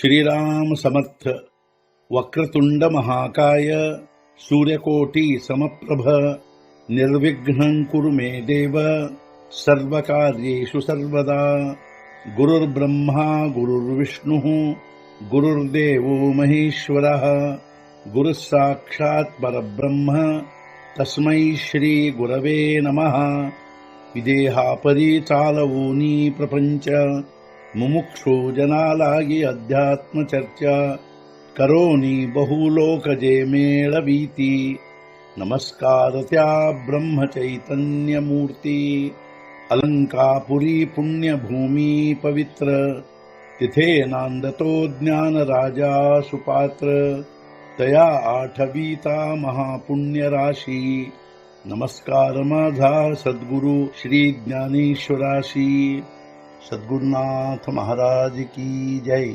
श्रीराम समर्थ. वक्रतुंड महाकाय सूर्यकोटि समप्रभ निर्विघ्नं कुरु मे देव सर्वकार्येषु सर्वदा. गुरुर्ब्रह्मा गुरुर्विष्णुः गुरुर्देवो महेश्वरः गुरुः साक्षात् परब्रह्म तस्मै श्री गुरवे नमः. ವಿದೇಹಾಪರಿ ಚಾಲವೂನಿ ಪ್ರಪಂಚ ಮುಮುಕ್ಷು ಜನಾಲಾಗಿ ಅಧ್ಯಾತ್ಮ ಚರ್ಚಾ ಕರೋನಿ ಬಹುಲೋಕಜೆ ಮೇಳವೀತಿ. ನಮಸ್ಕಾರತ್ಯಾ ಬ್ರಹ್ಮ ಚೈತನ್ಯ ಮೂರ್ತಿ ಅಲಂಕಾಪುರಿ ಪುಣ್ಯ ಭೂಮಿ ಪವಿತ್ರ ತಿಥೇ ನಾಂದತೋ ಜ್ಞಾನ ರಾಜ ಸುಪಾತ್ರ ತಯಾ ಆಠವೀತಾ ಮಹಾಪುಣ್ಯ ರಾಶಿ. नमस्कार माझा सद्गुरु श्री ज्ञानेश्वराशी. सद्गुरुनाथ महाराज की जय.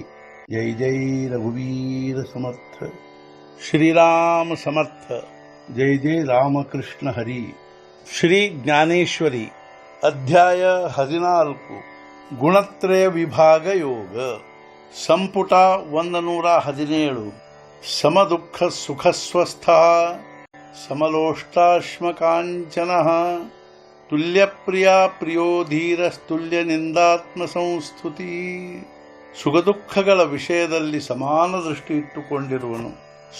जय जय रघुवीर समर्थ. श्रीराम समर्थ. जय जय रामकृष्ण हरी. ಶ್ರೀ ಜ್ಞಾನೇಶ್ವರಿ ಅಧ್ಯಾಯ 14 ಗುಣತ್ರಯ ವಿಭಾಗ ಯೋಗ ಸಂಪುಟ 117. ಸಮದುಃಖ ಸುಖಸ್ವಸ್ಥ ಸಮಲೋಷ್ಟಾಶ್ಮಕಾಂಚನಃ ತುಲ್ಯಪ್ರಿಯ ಪ್ರಿಯೋ ಧೀರಸ್ತುಲ್ಯ ನಿಂದಾತ್ಮ ಸಂಸ್ತುತಿ. ಸುಖದುಃಖಗಳ ವಿಷಯದಲ್ಲಿ ಸಮಾನ ದೃಷ್ಟಿ ಇಟ್ಟುಕೊಂಡಿರುವನು,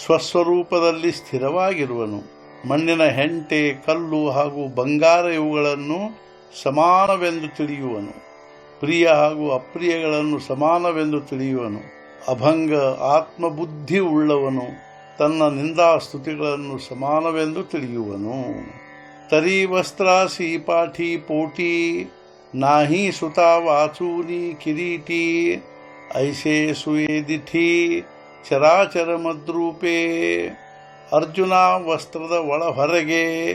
ಸ್ವಸ್ವರೂಪದಲ್ಲಿ ಸ್ಥಿರವಾಗಿರುವನು. ಮಣ್ಣಿನ ಹೆಂಟೆ, ಕಲ್ಲು ಹಾಗೂ ಬಂಗಾರ ಇವುಗಳನ್ನು ಸಮಾನವೆಂದು ತಿಳಿಯುವನು. ಪ್ರಿಯ ಹಾಗೂ ಅಪ್ರಿಯಗಳನ್ನು ಸಮಾನವೆಂದು ತಿಳಿಯುವನು. ಅಭಂಗ ಆತ್ಮಬುದ್ಧಿ ಉಳ್ಳವನು ತನ್ನ ನಿಂದಾಸ್ತುತಿಗಳನ್ನು ಸಮಾನವೆಂದು ತಿಳಿಯುವನು. ತರಿ ವಸ್ತ್ರಾಸಿ ಪಾಠಿ ಪೋಟಿ ನಾಹಿ ಸುತ ವಾಚೂನಿ ಕಿರೀಟಿ ಐಸೆ ಸುಯೇದಿಥಿ ಚರಾಚರ ಮದ್ರೂಪೇ. ಅರ್ಜುನ, ವಸ್ತ್ರದ ಒಳ ಹೊರಗೆ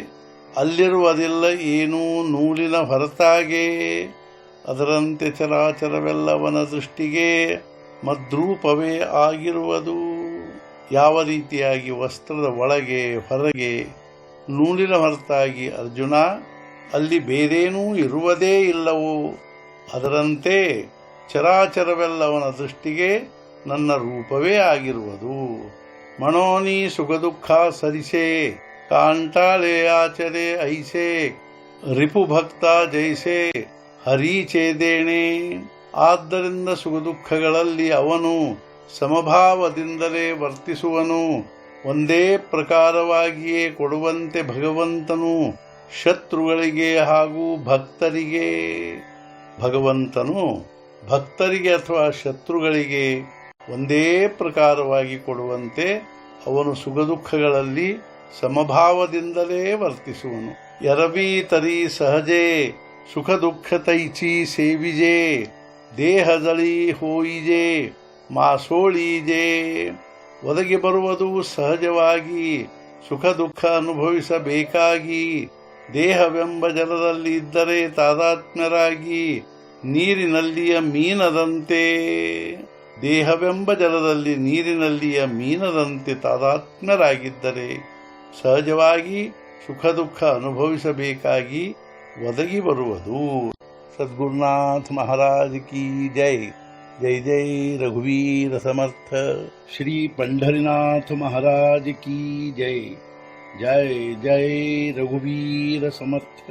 ಅಲ್ಲಿರುವುದಿಲ್ಲ ಏನೂ ನೂಲಿನ ಹೊರತಾಗೆ. ಅದರಂತೆ ಚರಾಚರವೆಲ್ಲವನ ದೃಷ್ಟಿಗೆ ಮದ್ರೂಪವೇ ಆಗಿರುವುದು. ಯಾವ ರೀತಿಯಾಗಿ ವಸ್ತ್ರದ ಒಳಗೆ ಹೊರಗೆ ನೂಲಿನ ಹೊರತಾಗಿ ಅರ್ಜುನ ಅಲ್ಲಿ ಬೇರೇನೂ ಇರುವುದೇ ಇಲ್ಲವೋ, ಅದರಂತೆ ಚರಾಚರವೆಲ್ಲವನ ದೃಷ್ಟಿಗೆ ನನ್ನ ರೂಪವೇ ಆಗಿರುವುದು. ಮನೋನಿ ಸುಖದುಃಖ ಸರಿಸೆ ಕಾಂಟಾಳೆ ಆಚರೆ ಐಸೆ ರಿಪುಭಕ್ತ ಜೈಸೆ ಹರಿಚೇದೇಣೆ. ಆದ್ದರಿಂದ ಸುಖದುಃಖಗಳಲ್ಲಿ ಅವನು ಸಮಭಾವದಿಂದಲೇ ವರ್ತಿಸುವನು. ಒಂದೇ ಪ್ರಕಾರವಾಗಿಯೇ ಕೊಡುವಂತೆ ಭಗವಂತನು ಶತ್ರುಗಳಿಗೆ ಹಾಗೂ ಭಕ್ತರಿಗೆ. ಭಗವಂತನು ಭಕ್ತರಿಗೆ ಅಥವಾ ಶತ್ರುಗಳಿಗೆ ಒಂದೇ ಪ್ರಕಾರವಾಗಿ ಕೊಡುವಂತೆ ಅವನು ಸುಖದುಃಖಗಳಲ್ಲಿ ಸಮಭಾವದಿಂದಲೇ ವರ್ತಿಸುವನು. ಎರಬಿ ತರಿ ಸಹಜೆ ಸುಖ ದುಃಖ ತೈಚಿ ಸೇವಿಜೆ ದೇಹದಳಿ ಹೋಯಿಜೆ ಮಾಸೋಳೀಜೆ. ಒದಗಿ ಬರುವುದು ಸಹಜವಾಗಿ, ಸುಖ ದುಃಖ ಅನುಭವಿಸಬೇಕಾಗಿ. ದೇಹವೆಂಬ ಜಲದಲ್ಲಿ ಇದ್ದರೆ ತಾದಾತ್ಮ್ಯರಾಗಿ ನೀರಿನಲ್ಲಿಯ ಮೀನದಂತೆ. ದೇಹವೆಂಬ ಜಲದಲ್ಲಿ ನೀರಿನಲ್ಲಿಯ ಮೀನದಂತೆ ತಾದಾತ್ಮ್ಯರಾಗಿದ್ದರೆ ಸಹಜವಾಗಿ ಸುಖ ದುಃಖ ಅನುಭವಿಸಬೇಕಾಗಿ ಒದಗಿ ಬರುವುದು. ಸದ್ಗುರುನಾಥ ಮಹಾರಾಜ್ ಕಿ ಜೈ. जय जय रघुवीर समर्थ. श्री पंढरीनाथ महाराज की जय. जय जय रघुवीर समर्थ.